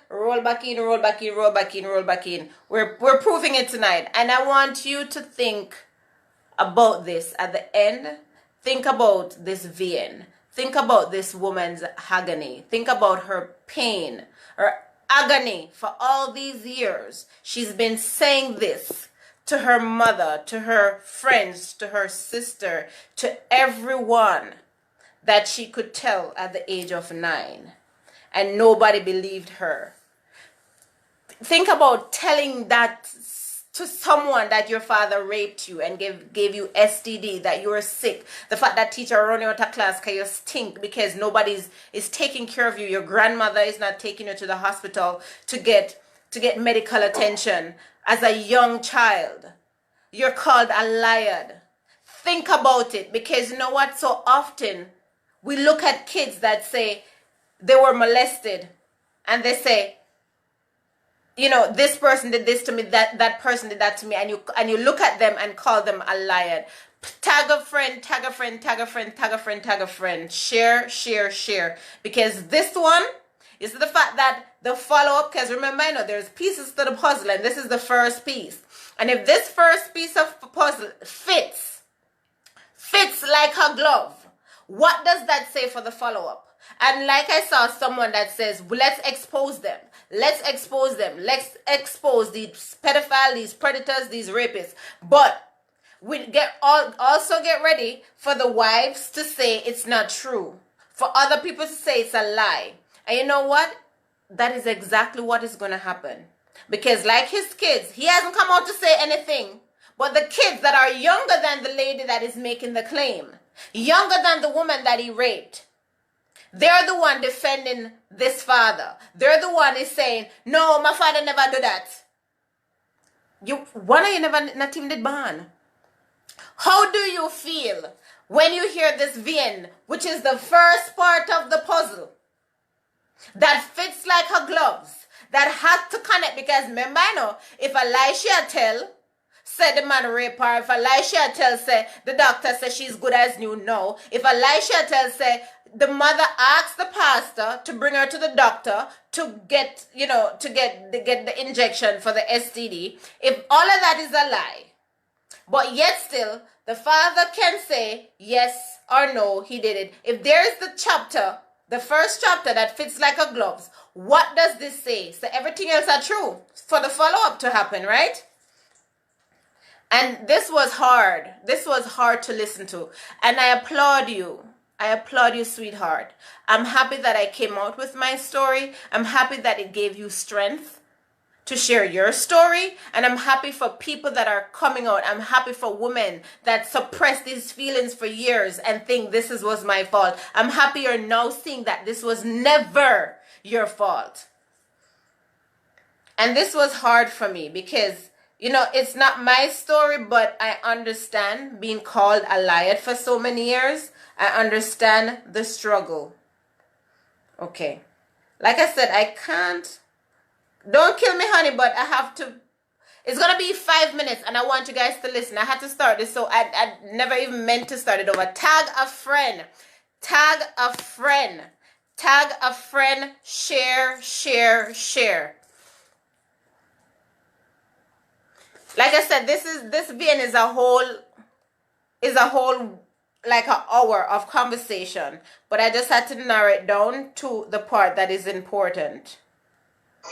roll back in, roll back in, roll back in, roll back in. We're proving it tonight. And I want you to think about this at the end. Think about this VN. Think about this woman's agony. Think about her pain, her agony for all these years. She's been saying this to her mother, to her friends, to her sister, to everyone that she could tell at the age of 9. And nobody believed her. Think about telling that to someone that your father raped you and gave you STD, that you were sick. The fact that teacher run you out of class because you stink because nobody is taking care of you. Your grandmother is not taking you to the hospital to get medical attention as a young child. You're called a liar. Think about it, because you know what? So often we look at kids that say they were molested and they say, you know, this person did this to me, that person did that to me, and you look at them and call them a liar. Tag a friend, tag a friend, tag a friend, tag a friend, tag a friend. Share, share, share. Because this one is the fact that the follow-up, because remember, I know there's pieces to the puzzle, and this is the first piece. And if this first piece of puzzle fits like a glove, what does that say for the follow-up? And like I saw someone that says, well, let's expose them. Let's expose them. Let's expose these pedophiles, these predators, these rapists. But we also get ready for the wives to say it's not true. For other people to say it's a lie. And you know what? That is exactly what is going to happen. Because like his kids, he hasn't come out to say anything. But the kids that are younger than the lady that is making the claim, younger than the woman that he raped, they're the one defending this father. They're the one is saying, no, my father never do that. One of you never, not even did ban. How do you feel when you hear this VN, which is the first part of the puzzle, that fits like a gloves, that has to connect? Because remember, I know, if Elisha tell, say the man rape her, if Elisha tell, say the doctor say she's good as new, no. If Elisha tell, say the mother asks the pastor to bring her to the doctor to get, you know, to get the injection for the STD, if all of that is a lie, but yet still the father can say yes or no, he did it. If there is the chapter, the first chapter that fits like a glove, what does this say? So everything else are true for the follow-up to happen, right? And this was hard. This was hard to listen to. And I applaud you. I applaud you, sweetheart. I'm happy that I came out with my story. I'm happy that it gave you strength to share your story. And I'm happy for people that are coming out. I'm happy for women that suppress these feelings for years and think this was my fault. I'm happy you're now seeing that this was never your fault. And this was hard for me because, you know, it's not my story, but I understand being called a liar for so many years. I understand the struggle. Okay. Like I said, I can't. Don't kill me, honey, but I have to. It's going to be 5 minutes, and I want you guys to listen. I had to start this, so I never even meant to start it over. Tag a friend. Tag a friend. Tag a friend. Share, share, share. Like I said, this VN is a whole like an hour of conversation, but I just had to narrow it down to the part that is important. All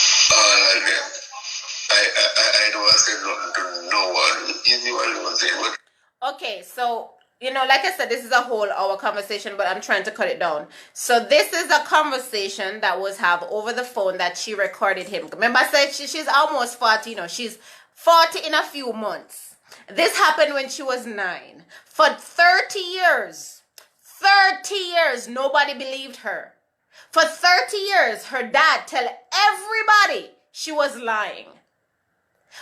of them. I don't say nothing to no one. Anyone was saying. Okay, so, you know, like I said, this is a whole hour conversation, but I'm trying to cut it down. So this is a conversation that was have over the phone that she recorded him. Remember I said she's almost 40, you know, she's 40 in a few months. This happened when she was 9. For 30 years, nobody believed her. For 30 years, her dad tell everybody she was lying.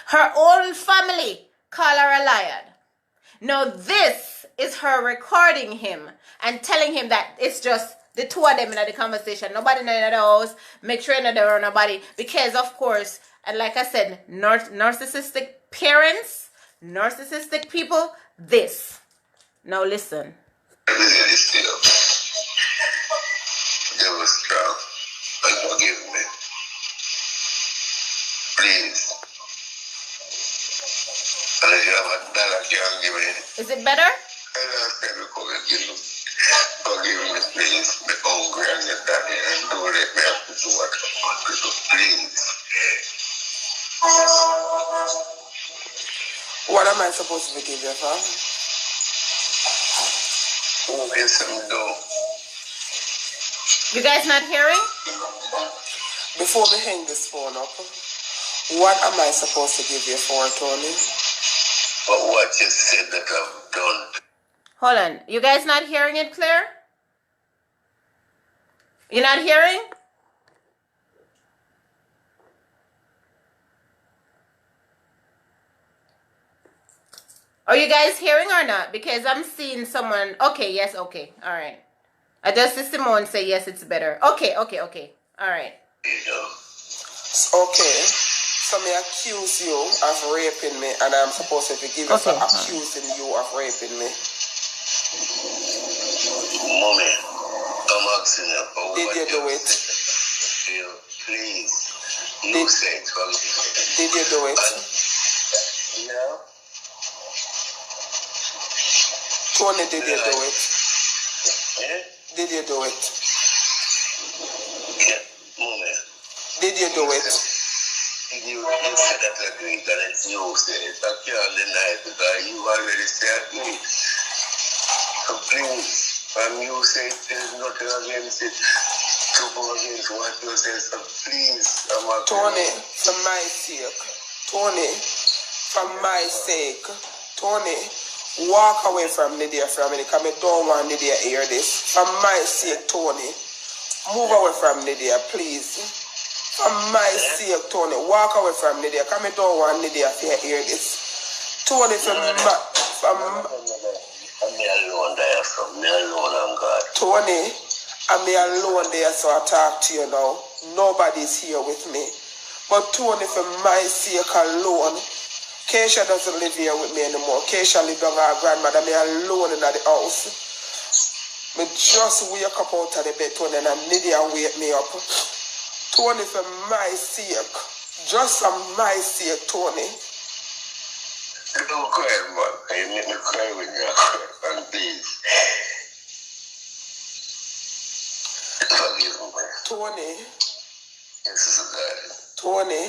Her own family call her a liar. No, this is her recording him and telling him that it's just the two of them in the conversation. Nobody in the house. Make sure you know nobody. Because, of course, and like I said, narcissistic parents, narcissistic people, this. Now listen. They were strong. And forgive me. Please. And if you have a dollar, can give me. Is it better? I don't say forgive me, please. Be hungry and get daddy and don't let me have to do what I want to do. Please. What am I supposed to be giving you, fam? Yes, I'm doing. You guys not hearing? Before we hang this phone up, what am I supposed to give you for, Tony? But what you said that I've done. Hold on. You guys not hearing it clear? You're not hearing? Are you guys hearing or not? Because I'm seeing someone. Okay, yes, okay. All right. I just see Simone say yes, it's better. Okay. All right. Okay. So me accuse you of raping me, and I'm supposed to forgive you for accusing you of raping me. Mommy, I'm asking you for Did you do it? Please. You said forgive me. Did you do it? Yeah. Tony, did you do it? Yeah? Did you do it? Yeah. Mommy. Did you do it? You said that agree, and it's you said it. I can't deny it because you already said agree. So please, when you say there's nothing against it, to go against what you say, so please, I'm asking Tony, for my sake. Tony, for my sake. Tony, walk away from Lydia family because I don't want Lydia to hear this. For my sake, Tony, move away from Lydia, please. For my sake, Tony, walk away from Lydia because I don't want Lydia to hear this. Tony, I'm alone there from me alone on God. Tony, I'm alone there, so I talk to you now. Nobody's here with me. But Tony, for my sake alone, Keisha doesn't live here with me anymore. Keisha lives with her grandmother. I'm alone in the house. Me just wake up out of the bed, Tony, and Lydia wake me up. Tony, for my sake, just for my sake, Tony. Don't cry, man. You make me cry when you cry, man, please. Forgive me. Tony. Yes, darling. Tony.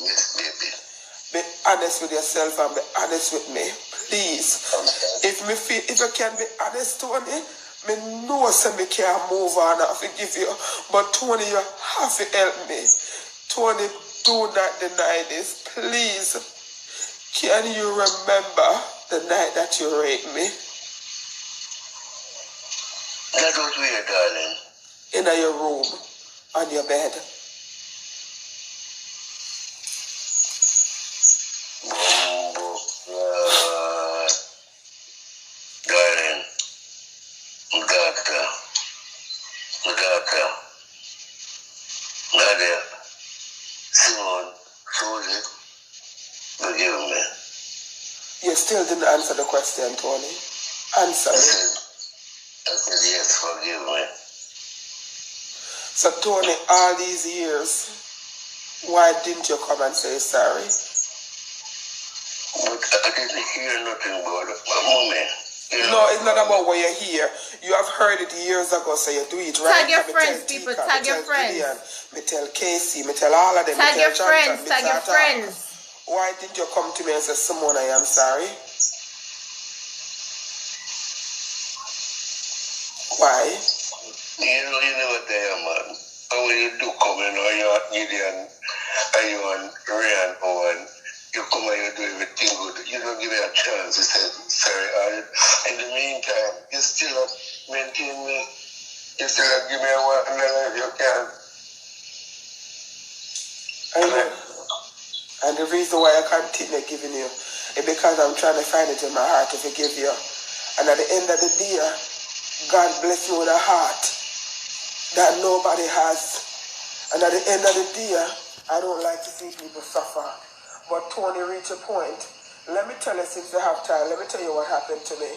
Yes, baby. Be honest with yourself and be honest with me, please. If you can be honest, Tony, me know so me can't move on and forgive you. But Tony, you have to help me. Tony, do not deny this, please. Can you remember the night that you raped me? That was weird, darling. In your room, on your bed. Darling, doctor, Nadia, Simone, Susie, forgive me. You still didn't answer the question, Tony. Answer me. I said yes, forgive me. So, Tony, all these years, why didn't you come and say sorry? But I didn't hear nothing about it. Mommy. No, it's not about what you hear. You have heard it years ago, so you do it right. Tag your friends, people. Tag your friends. Me tell Casey, me tell all of them. Tag your friends. Tag your friends. Why didn't you come to me and say, Simone, I am sorry? Why? You know what I am, man. And when you do come in, or you're at Gideon, and you're on Ryan, and you come and you do everything good, you don't give me a chance to say sorry. In the meantime, you still maintain me. You still give me a $1 if you can. I know. And the reason why I continue giving you It's because I'm trying to find it in my heart to forgive you. And at the end of the day, God bless me with a heart that nobody has. And at the end of the day, I don't like to see people suffer. But Tony reached a point. Let me tell you, since you have time, let me tell you what happened to me.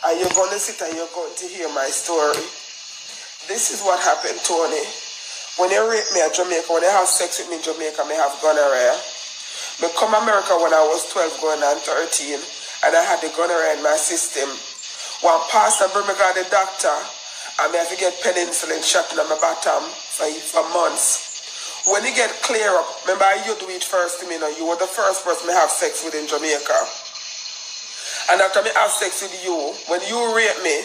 And you're going to sit and you're going to hear my story. This is what happened, Tony. When they rape me at Jamaica, when they have sex with me in Jamaica, I have gonorrhea. I come to America when I was 12 going on 13, and I had the gonorrhea in my system. One pastor bring me to the doctor, and I have to get penicillin shot in my bottom for months. When you get clear up, remember you do it first to me, you were the first person I have sex with in Jamaica. And after I have sex with you, when you rape me,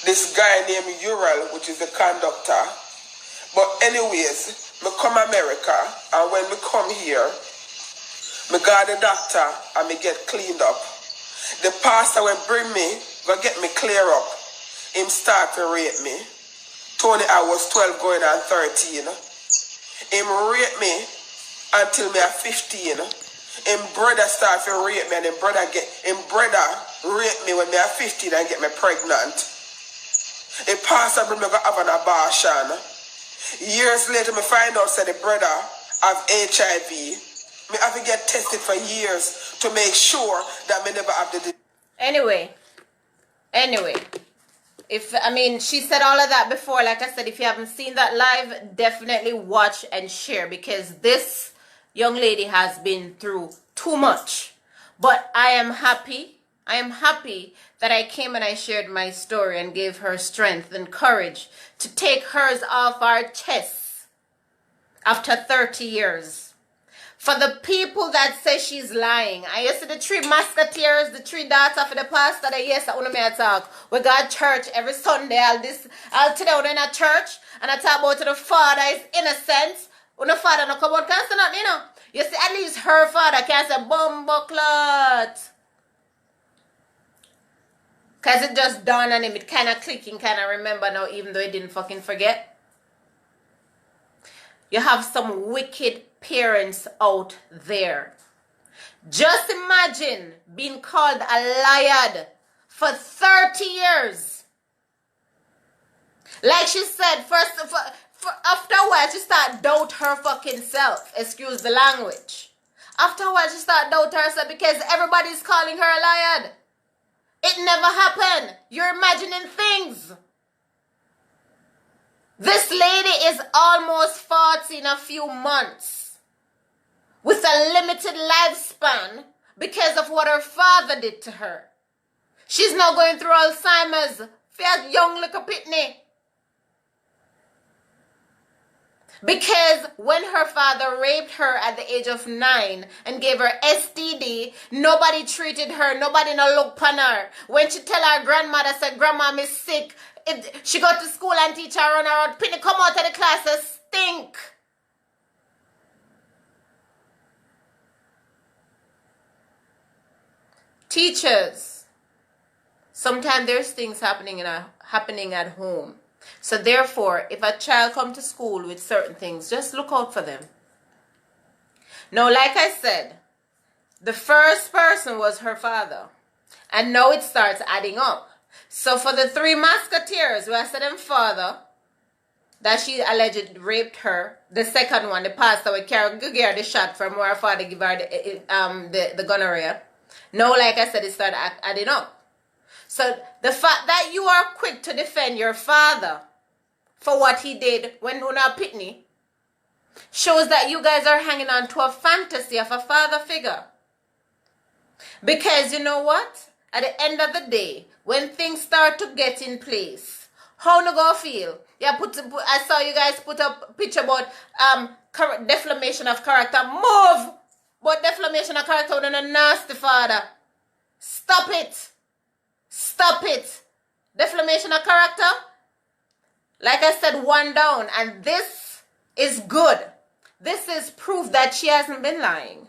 this guy named Ural, which is the conductor, but anyways, I come to America, and when I come here, I go to the doctor and I get cleaned up. The pastor will bring me, go get me clear up. Him start to rape me. Tony, I was 12 going on 13. Him rape me until me at 15. Him brother start to rape me and him brother rape me when me at 15 and get me pregnant. The pastor bring me go have an abortion. Years later, me find out that the brother have HIV. Me have to get tested for years to make sure that me never have the... Anyway, she said all of that before. Like I said, if you haven't seen that live, definitely watch and share, because this young lady has been through too much. But I am happy that I came and I shared my story and gave her strength and courage to take hers off our chests after 30 years. For the people that say she's lying, I used to the 3 musketeers, the 3 daughters of the pastor that yes, I want to talk. We got church every Sunday. I'll tell you in a church and I talk about the father is innocent. When the father no come out, can't say nothing, You see, at least her father can say bumbleclot. Because it just dawned on him. It kind of clicking, kind of remember now, even though he didn't fucking forget. You have some wicked parents out there. Just imagine being called a liar for 30 years. Like she said, after a while, she start doubt her fucking self. Excuse the language. After a while, she start doubt herself because everybody's calling her a liar. It never happened. You're imagining things. This lady is almost 40 in a few months with a limited lifespan because of what her father did to her. She's now going through Alzheimer's for a young little pitney. Because when her father raped her at the age of 9 and gave her STD, nobody treated her, nobody no look upon her. When she tell her grandmother, say, Grandma, I'm sick, she go to school and teacher run around, Penny come out of the class and stink. Teachers, sometimes there's things happening at home. So therefore, if a child come to school with certain things, just look out for them. Now, like I said, the first person was her father. And now it starts adding up. So for the 3 musketeers, who I said them father, that she alleged raped her, the second one, the pastor, will carry the shot from where her father gave her the gonorrhea. Now, like I said, it started adding up. So the fact that you are quick to defend your father for what he did when you were pitney shows that you guys are hanging on to a fantasy of a father figure. Because you know what? At the end of the day, when things start to get in place, how you go feel? Yeah, I saw you guys put up a picture about defamation of character. Move! But defamation of character with a nasty father. Stop it. Stop it. Defamation of character. Like I said, 1 down. And this is good. This is proof that she hasn't been lying.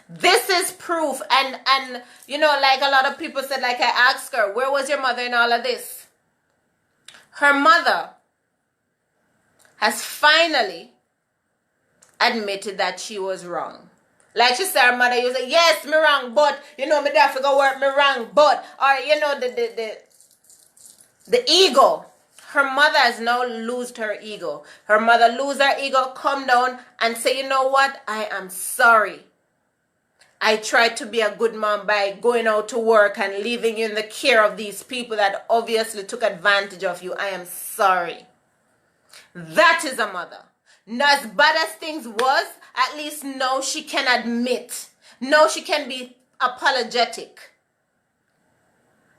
This is proof. And you know, like a lot of people said, like I asked her, where was your mother in all of this? Her mother has finally admitted that she was wrong. Like she said, her mother used to say, yes, me wrong, but, you know, me there to go work, me wrong, but, or, you know, the ego. Her mother has now lost her ego. Her mother lose her ego, come down and say, you know what, I am sorry. I tried to be a good mom by going out to work and leaving you in the care of these people that obviously took advantage of you. I am sorry. That is a mother. Now, as bad as things was, at least now she can admit. Now she can be apologetic.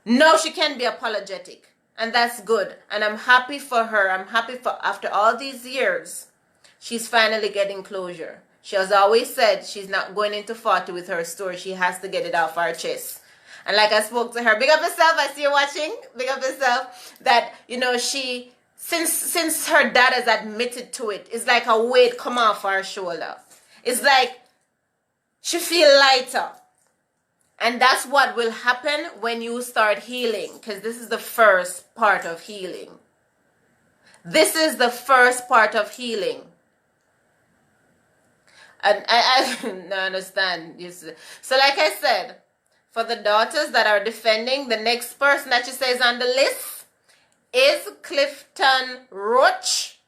Now she can be apologetic. And that's good. And I'm happy for her. I'm happy for after all these years, she's finally getting closure. She has always said she's not going into 40 with her story. She has to get it off her chest. And like I spoke to her, big up yourself, I see you watching. Big up yourself. That, you know, she... Since her dad has admitted to it, it's like a weight come off her shoulder. It's like she feel lighter. And that's what will happen when you start healing. Because this is the first part of healing. This is the first part of healing. And I don't understand. So like I said, for the daughters that are defending, the next person that she says on the list is Clifton Roach.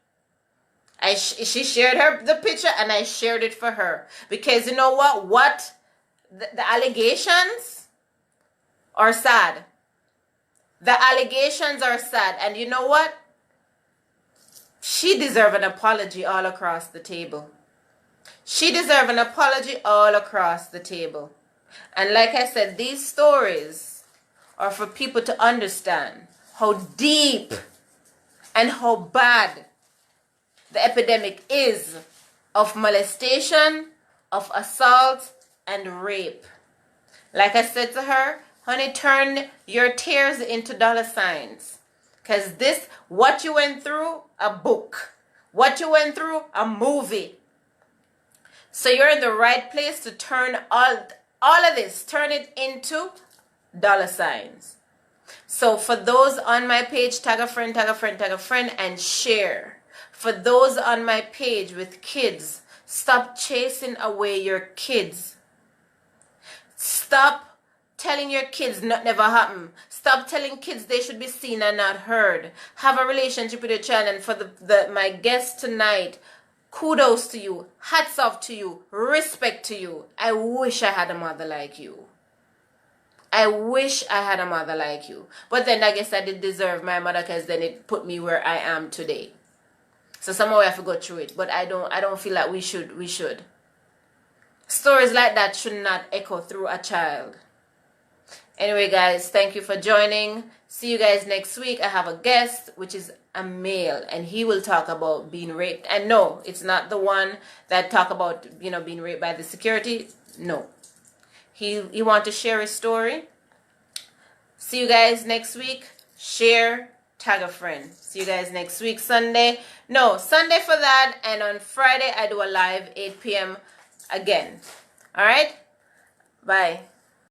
She shared the picture and I shared it for her. Because you know what? The allegations are sad. The allegations are sad. And you know what? She deserves an apology all across the table. She deserves an apology all across the table. And like I said, these stories are for people to understand how deep and how bad the epidemic is of molestation, of assault, and rape. Like I said to her, honey, turn your tears into dollar signs. Because this, what you went through, a book. What you went through, a movie. So you're in the right place to turn all of this, turn it into dollar signs. So for those on my page, tag a friend, tag a friend, tag a friend, and share. For those on my page with kids, stop chasing away your kids. Stop telling your kids not never happen. Stop telling kids they should be seen and not heard. Have a relationship with your child. And for my guest tonight, kudos to you. Hats off to you. Respect to you. I wish I had a mother like you. I wish I had a mother like you. But then I guess I did deserve my mother because then it put me where I am today. So somehow I have to go through it. But I don't feel like we should. Stories like that should not echo through a child. Anyway, guys, thank you for joining. See you guys next week. I have a guest, which is a male, and he will talk about being raped. And no, it's not the one that talk about, you know, being raped by the security. No. He want to share his story. See you guys next week. Share, tag a friend. See you guys next week, Sunday. No, Sunday for that. And on Friday, I do a live 8 p.m. again. All right? Bye.